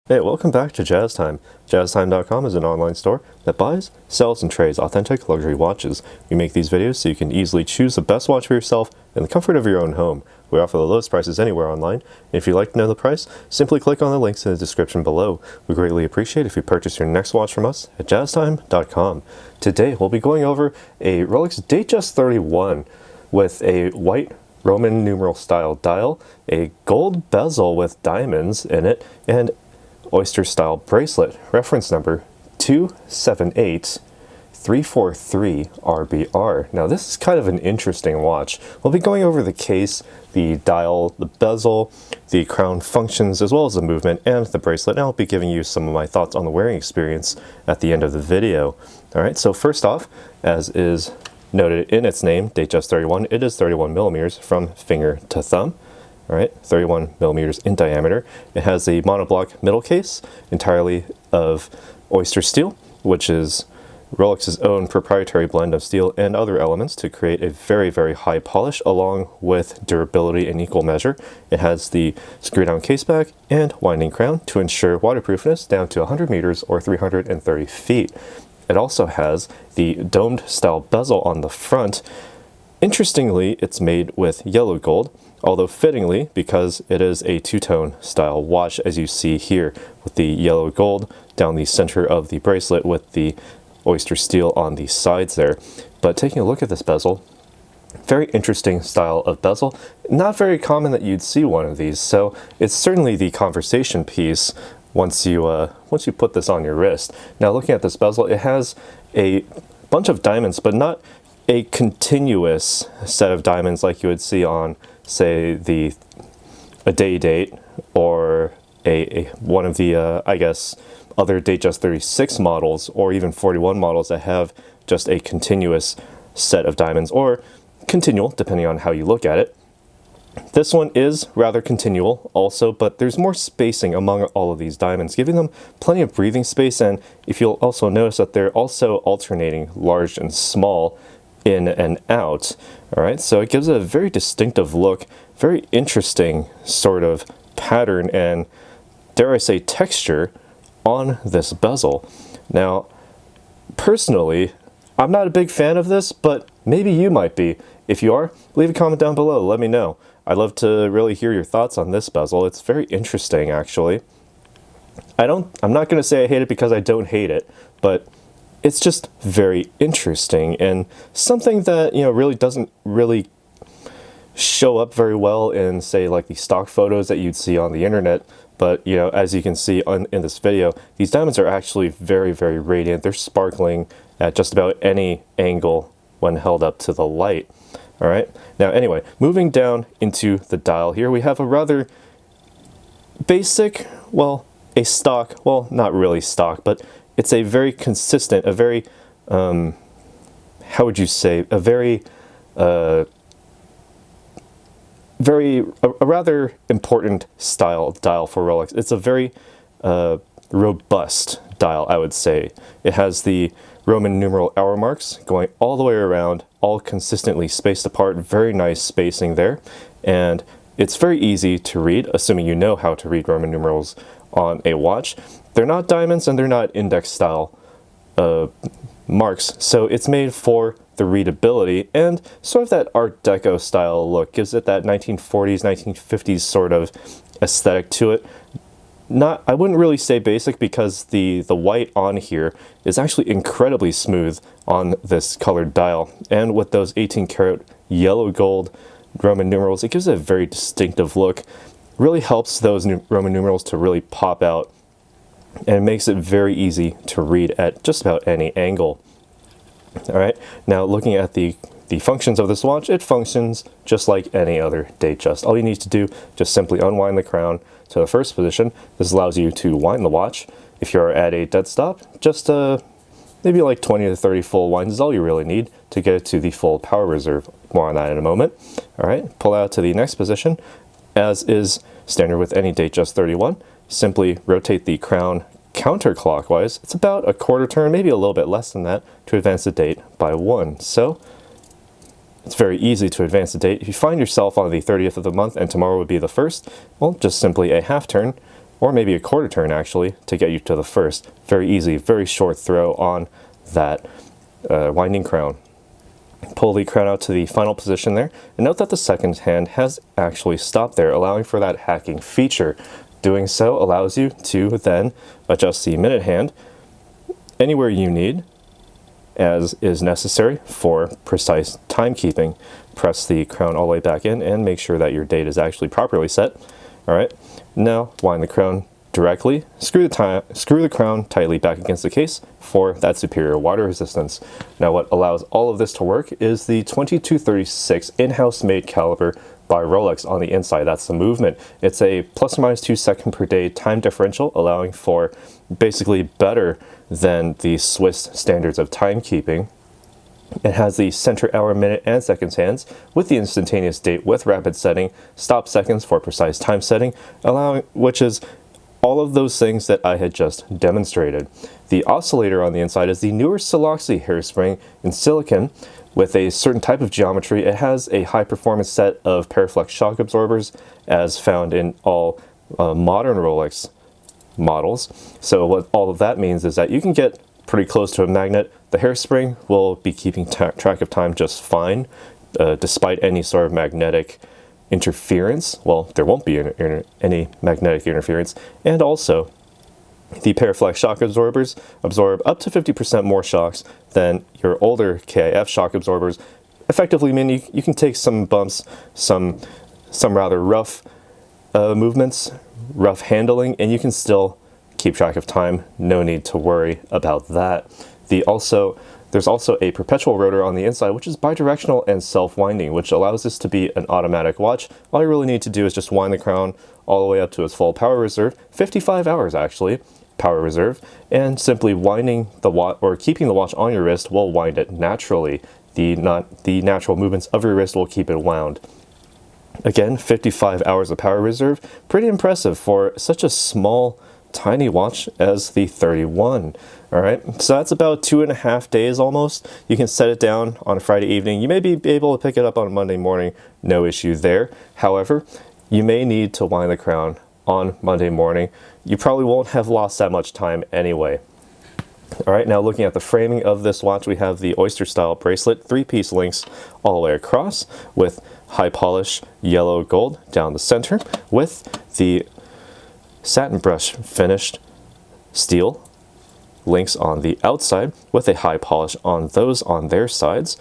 Hey, welcome back to Jazz Time. JazzTime.com is an online store that buys, sells, and trades authentic luxury watches. We make these videos so you can easily choose the best watch for yourself in the comfort of your own home. We offer the lowest prices anywhere online, and if you'd like to know the price, simply click on the links in the description below. We greatly appreciate if you purchase your next watch from us at JazzTime.com. Today, we'll be going over a Rolex Datejust 31 with a white Roman numeral style dial, a gold bezel with diamonds in it, and oyster style bracelet, reference number 278343RBR. Now this is kind of an interesting watch. We'll be going over the case, the dial, the bezel, the crown functions, as well as the movement and the bracelet, and I'll be giving you some of my thoughts on the wearing experience at the end of the video. Alright, so first off, as is noted in its name, Datejust 31, it is 31 millimeters from finger to thumb. All right, 31 millimeters in diameter. It has a monoblock middle case, entirely of oyster steel, which is Rolex's own proprietary blend of steel and other elements to create a very, very high polish, along with durability in equal measure. It has the screw-down case back and winding crown to ensure waterproofness down to 100 meters or 330 feet. It also has the domed style bezel on the front. Interestingly, it's made with yellow gold, although fittingly, because it is a two-tone style watch, as you see here, with the yellow gold down the center of the bracelet with the oyster steel on the sides there. But taking a look at this bezel, very interesting style of bezel. Not very common that you'd see one of these, so it's certainly the conversation piece once you put this on your wrist. Now looking at this bezel, it has a bunch of diamonds, but not a continuous set of diamonds like you would see on, say, a day date or one of the I guess other Datejust 36 models or even 41 models that have just a continuous set of diamonds, or continual depending on how you look at it. This one is rather continual also, but there's more spacing among all of these diamonds, giving them plenty of breathing space. And if you'll also notice that they're also alternating large and small in and out. All right, so it gives it a very distinctive look, very interesting sort of pattern and, dare I say, texture on this bezel. Now, personally, I'm not a big fan of this, but maybe you might be. If you are, leave a comment down below, let me know. I'd love to really hear your thoughts on this bezel. It's very interesting, actually. I'm not going to say I hate it because I don't hate it, but it's just very interesting and something that, really doesn't really show up very well in, say, like the stock photos that you'd see on the internet. But, as you can see in this video, these diamonds are actually very, very radiant. They're sparkling at just about any angle when held up to the light. All right. Now, anyway, moving down into the dial here, we have a rather basic, a stock, not really stock, but it's a very consistent, a very, how would you say, a rather important style dial for Rolex. It's a very robust dial, I would say. It has the Roman numeral hour marks going all the way around, all consistently spaced apart, very nice spacing there. And it's very easy to read, assuming you know how to read Roman numerals on a watch. They're not diamonds and they're not index style marks, so it's made for the readability and sort of that Art Deco style look. Gives it that 1940s, 1950s sort of aesthetic to it. I wouldn't really say basic, because the white on here is actually incredibly smooth on this colored dial, and with those 18-karat yellow gold Roman numerals, it gives it a very distinctive look. Really helps those Roman numerals to really pop out, and it makes it very easy to read at just about any angle. All right, now looking at the functions of this watch, it functions just like any other Datejust. All you need to do, just simply unwind the crown to the first position. This allows you to wind the watch. If you're at a dead stop, just maybe like 20 to 30 full winds is all you really need to get it to the full power reserve. More on that in a moment. All right, pull out to the next position. As is standard with any Datejust 31, simply rotate the crown counterclockwise. It's about a quarter turn, maybe a little bit less than that, to advance the date by 1. So it's very easy to advance the date. If you find yourself on the 30th of the month and tomorrow would be the 1st, well, just simply a half turn, or maybe a quarter turn actually, to get you to the first. Very easy, very short throw on that winding crown. Pull the crown out to the final position there, and note that the second hand has actually stopped there, allowing for that hacking feature. Doing so allows you to then adjust the minute hand anywhere you need, as is necessary for precise timekeeping. Press the crown all the way back in and make sure that your date is actually properly set. All right, now wind the crown directly, screw the crown tightly back against the case for that superior water resistance. Now what allows all of this to work is the 2236 in-house made caliber by Rolex on the inside. That's the movement. It's a plus or minus 2 second per day time differential, allowing for basically better than the Swiss standards of timekeeping. It has the center hour, minute, and seconds hands with the instantaneous date with rapid setting, stop seconds for precise time setting, which is all of those things that I had just demonstrated. The oscillator on the inside is the newer Siloxy hairspring in silicon with a certain type of geometry. It has a high performance set of Paraflex shock absorbers as found in all modern Rolex models. So what all of that means is that you can get pretty close to a magnet. The hairspring will be keeping track of time just fine, despite any sort of magnetic interference. Well, there won't be any magnetic interference. And also, the Paraflex shock absorbers absorb up to 50% more shocks than your older KIF shock absorbers, effectively meaning you can take some bumps, some rather rough movements, rough handling, and you can still keep track of time. No need to worry about that. There's also a perpetual rotor on the inside, which is bidirectional and self-winding, which allows this to be an automatic watch. All you really need to do is just wind the crown all the way up to its full power reserve, 55 hours actually, power reserve, and simply winding the watch or keeping the watch on your wrist will wind it naturally. The natural movements of your wrist will keep it wound. Again, 55 hours of power reserve, pretty impressive for such a small, tiny watch as the 31. All right, so that's about 2.5 days almost. You can set it down on a Friday evening. You may be able to pick it up on a Monday morning, no issue there. However, you may need to wind the crown on Monday morning. You probably won't have lost that much time anyway. All right, now looking at the framing of this watch, we have the Oyster style bracelet, 3-piece links all the way across with high polish yellow gold down the center with the satin brush finished steel links on the outside with a high polish on those on their sides,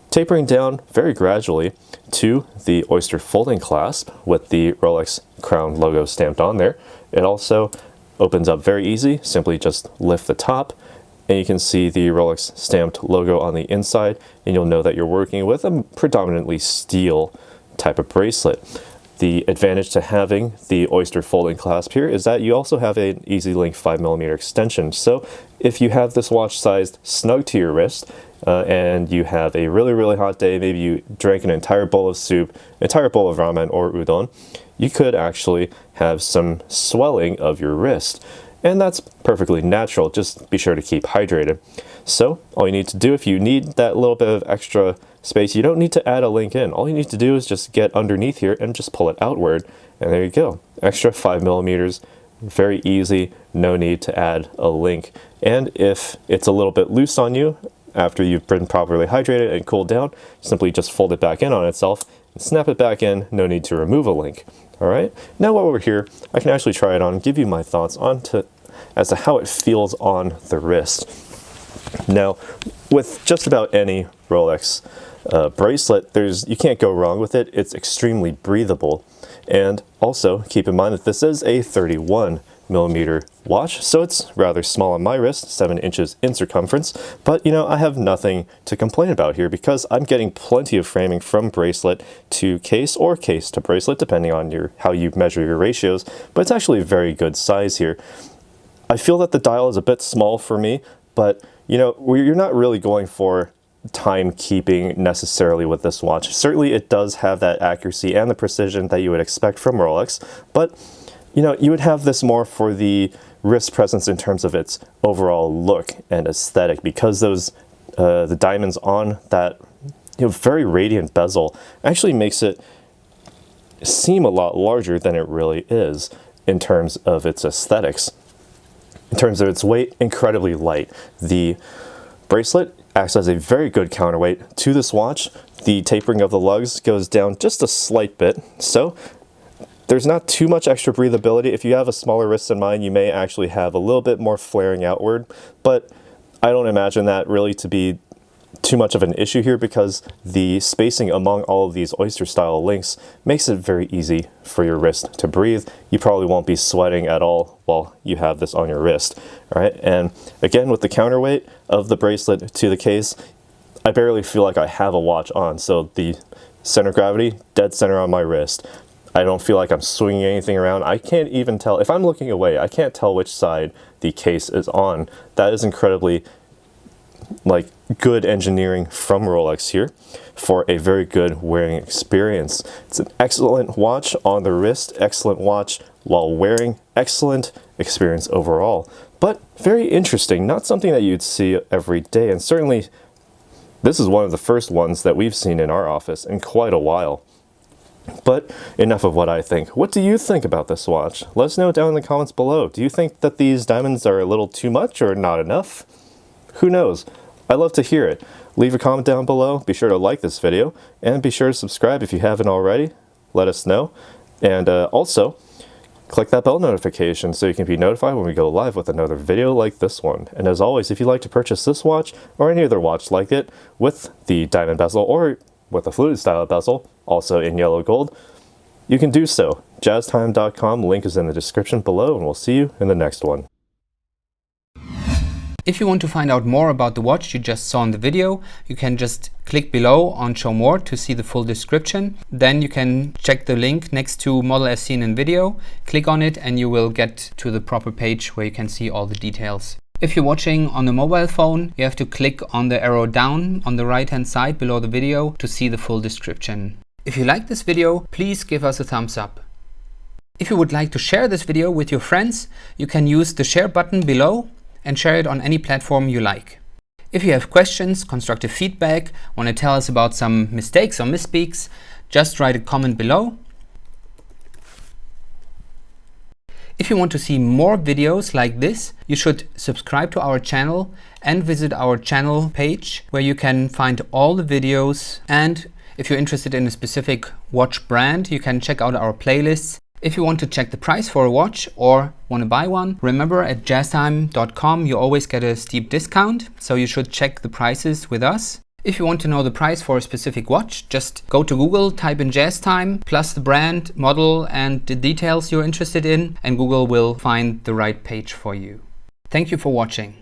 tapering down very gradually to the Oyster folding clasp with the Rolex crown logo stamped on there. It also opens up very easy. Simply just lift the top and you can see the Rolex stamped logo on the inside, and you'll know that you're working with a predominantly steel type of bracelet. The advantage to having the Oyster folding clasp here is that you also have an Easy Link 5mm extension. So if you have this watch sized snug to your wrist and you have a really hot day, maybe you drank an entire bowl of soup, entire bowl of ramen or udon, you could actually have some swelling of your wrist. And that's perfectly natural. Just be sure to keep hydrated. So all you need to do, if you need that little bit of extra space, you don't need to add a link in. All you need to do is just get underneath here and just pull it outward. And there you go. Extra 5mm, very easy, no need to add a link. And if it's a little bit loose on you, after you've been properly hydrated and cooled down, simply just fold it back in on itself and snap it back in, no need to remove a link. All right, now while we're here, I can actually try it on and give you my thoughts as to how it feels on the wrist. Now, with just about any Rolex bracelet, you can't go wrong with it. It's extremely breathable. And also, keep in mind that this is a 31mm watch, so it's rather small on my wrist, 7 inches in circumference. But, you know, I have nothing to complain about here because I'm getting plenty of framing from bracelet to case or case to bracelet, depending on how you measure your ratios. But it's actually a very good size here. I feel that the dial is a bit small for me, but, you know, you're not really going for timekeeping necessarily with this watch. Certainly it does have that accuracy and the precision that you would expect from Rolex, but you know, you would have this more for the wrist presence in terms of its overall look and aesthetic, because those the diamonds on that very radiant bezel actually makes it seem a lot larger than it really is. in terms of its aesthetics. In terms of its weight, incredibly light. The bracelet acts as a very good counterweight to this watch. The tapering of the lugs goes down just a slight bit, so there's not too much extra breathability. If you have a smaller wrist than mine, you may actually have a little bit more flaring outward, but I don't imagine that really to be too much of an issue here because the spacing among all of these oyster style links makes it very easy for your wrist to breathe. You probably won't be sweating at all while you have this on your wrist. All right, and again, with the counterweight of the bracelet to the case, I barely feel like I have a watch on. So the center of gravity, dead center on my wrist. I don't feel like I'm swinging anything around. I can't even tell, if I'm looking away, I can't tell which side the case is on. That is incredibly good engineering from Rolex here for a very good wearing experience. It's an excellent watch on the wrist, excellent watch while wearing, excellent experience overall. But very interesting, not something that you'd see every day, and certainly this is one of the first ones that we've seen in our office in quite a while. But enough of what I think. What do you think about this watch? Let us know down in the comments below. Do you think that these diamonds are a little too much or not enough? Who knows? I'd love to hear it. Leave a comment down below. Be sure to like this video and be sure to subscribe if you haven't already. Let us know. And also, click that bell notification so you can be notified when we go live with another video like this one. And as always, if you'd like to purchase this watch or any other watch like it with the diamond bezel or with a fluted style bezel, also in yellow gold, you can do so. JazzTime.com, link is in the description below, and we'll see you in the next one. If you want to find out more about the watch you just saw in the video, you can just click below on Show More to see the full description. Then you can check the link next to model as seen in video, click on it and you will get to the proper page where you can see all the details. If you're watching on a mobile phone, you have to click on the arrow down on the right hand side below the video to see the full description. If you like this video, please give us a thumbs up. If you would like to share this video with your friends, you can use the share button below and share it on any platform you like. If you have questions, constructive feedback, want to tell us about some mistakes or misspeaks, just write a comment below. If you want to see more videos like this, you should subscribe to our channel and visit our channel page where you can find all the videos. And if you're interested in a specific watch brand, you can check out our playlists. If you want to check the price for a watch or want to buy one, remember at jazztime.com you always get a steep discount, so you should check the prices with us. If you want to know the price for a specific watch, just go to Google, type in JazzTime, plus the brand, model and the details you're interested in, and Google will find the right page for you. Thank you for watching.